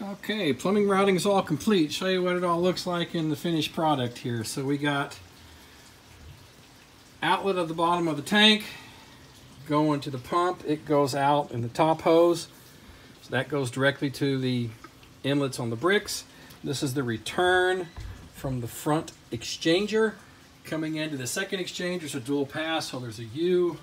Okay, plumbing routing is all complete. Show you what it all looks like in the finished product here. So we got outlet at the bottom of the tank going to the pump. It goes out in the top hose. So that goes directly to the inlets on the bricks. This is the return from the front exchanger coming into the second exchanger. It's a dual pass, so there's a U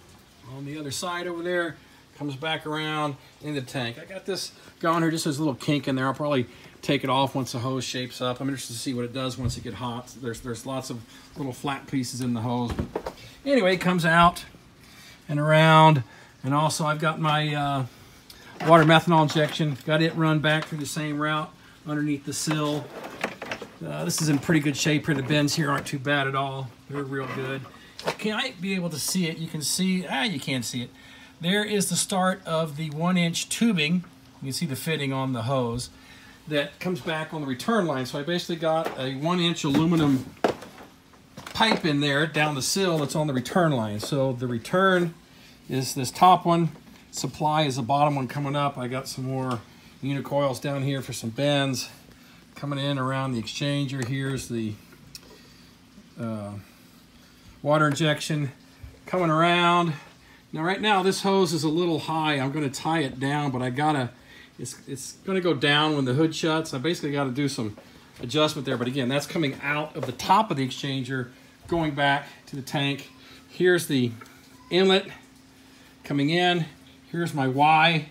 on the other side over there. Comes back around in the tank. I got this going here, just as a little kink in there. I'll probably take it off once the hose shapes up. I'm interested to see what it does once it gets hot. There's lots of little flat pieces in the hose. But anyway, it comes out and around. And also I've got my water methanol injection. Got it run back through the same route underneath the sill. This is in pretty good shape here. The bends here aren't too bad at all. They're real good. Can I be able to see it? You can see, you can't see it. There is the start of the 1-inch tubing. You can see the fitting on the hose that comes back on the return line. So I basically got a 1-inch aluminum pipe in there down the sill that's on the return line. So the return is this top one. Supply is the bottom one coming up. I got some more unicoils down here for some bends. Coming in around the exchanger, here's the water injection coming around. Now right now this hose is a little high. I'm going to tie it down, but it's going to go down when the hood shuts. I basically got to do some adjustment there, but again, that's coming out of the top of the exchanger, going back to the tank. Here's the inlet coming in. Here's my Y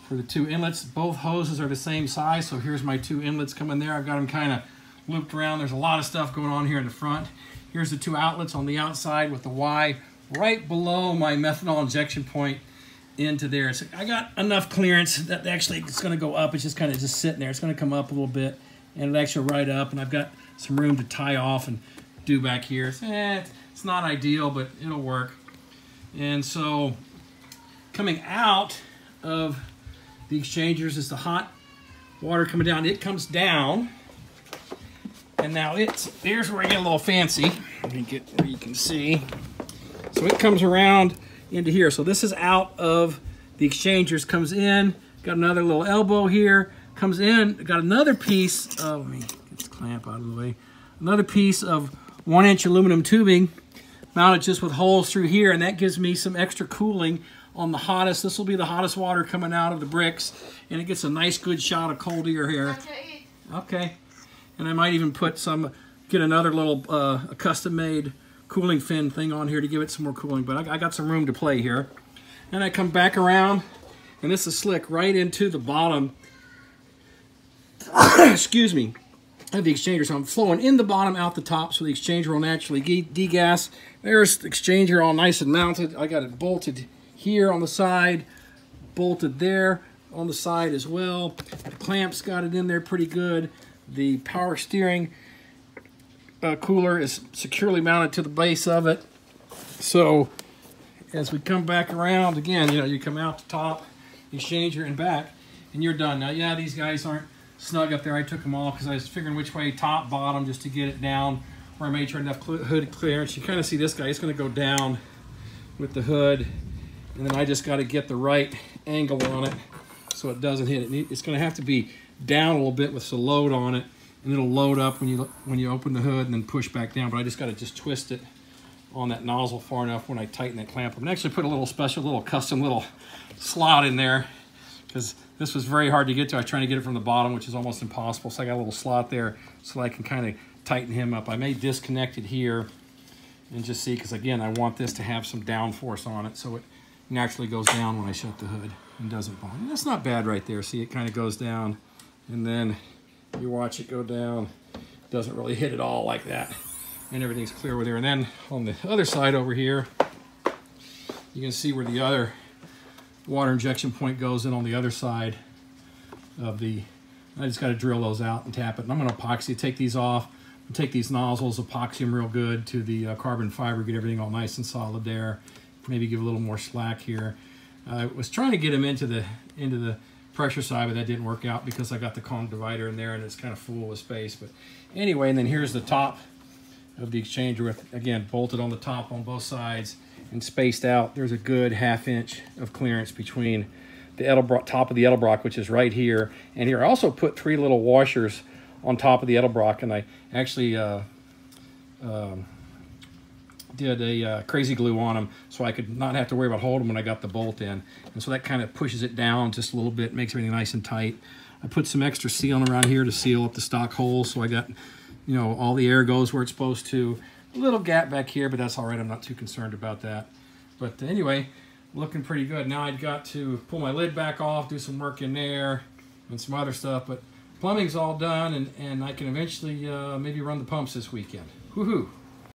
for the two inlets. Both hoses are the same size, so here's my two inlets coming there. I've got them kind of looped around. There's a lot of stuff going on here in the front. Here's the two outlets on the outside with the Y right below my methanol injection point into there. So I got enough clearance that actually it's going to go up. It's just kind of just sitting there. It's going to come up a little bit and it actually right up, and I've got some room to tie off and do back here. It's not ideal, but it'll work. And so coming out of the exchangers is the hot water coming down. It comes down, and now here's where I get a little fancy. Let me get where you can see. So it comes around into here. So this is out of the exchangers, comes in, got another little elbow here, comes in, got another piece of, let me get this clamp out of the way, another piece of 1-inch aluminum tubing mounted just with holes through here, and that gives me some extra cooling on the hottest. This will be the hottest water coming out of the bricks, and it gets a nice good shot of cold air here. Okay. And I might even get another little a custom-made cooling fin thing on here to give it some more cooling, but I got some room to play here. And I come back around, and this is slick right into the bottom, excuse me, of the exchanger. So I'm flowing in the bottom, out the top, so the exchanger will naturally degas. There's the exchanger all nice and mounted. I got it bolted here on the side, bolted there on the side as well. The clamps got it in there pretty good. The power steering cooler is securely mounted to the base of it. So as we come back around again, you come out the top, exchanger and back, and you're done. Now, yeah, these guys aren't snug up there. I took them off because I was figuring which way, top, bottom, just to get it down where I made sure enough hood clearance. You kind of see this guy, he's going to go down with the hood, and then I just got to get the right angle on it so it doesn't hit it. It's going to have to be down a little bit with some load on it, and it'll load up when you open the hood and then push back down. But I just got to just twist it on that nozzle far enough when I tighten that clamp up. And actually put a little custom slot in there, because this was very hard to get to. I was trying to get it from the bottom, which is almost impossible. So I got a little slot there so I can kind of tighten him up. I may disconnect it here and just see, because again, I want this to have some downforce on it so it naturally goes down when I shut the hood and doesn't bond. And that's not bad right there. See, it kind of goes down, and then you watch it go down. It doesn't really hit it all like that, and everything's clear with there. And then on the other side over here, you can see where the other water injection point goes in on the other side of the, I just got to drill those out and tap it. And I'm going to epoxy, take these off, and take these nozzles, epoxy them real good to the carbon fiber, get everything all nice and solid there. Maybe give a little more slack here. I was trying to get them into the pressure side, but that didn't work out because I got the cone divider in there and it's kind of full of space. But anyway, and then here's the top of the exchanger with, again, bolted on the top on both sides and spaced out. There's a good 1/2 inch of clearance between top of the Edelbrock, which is right here. And here I also put 3 little washers on top of the Edelbrock, and I actually did a crazy glue on them so I could not have to worry about holding them when I got the bolt in. And so that kind of pushes it down just a little bit, makes everything nice and tight. I put some extra sealant around here to seal up the stock holes, so I got, you know, all the air goes where it's supposed to. A little gap back here, but that's all right. I'm not too concerned about that. But anyway, looking pretty good. Now I've got to pull my lid back off, do some work in there, and some other stuff. But plumbing's all done, and I can eventually maybe run the pumps this weekend. Woohoo!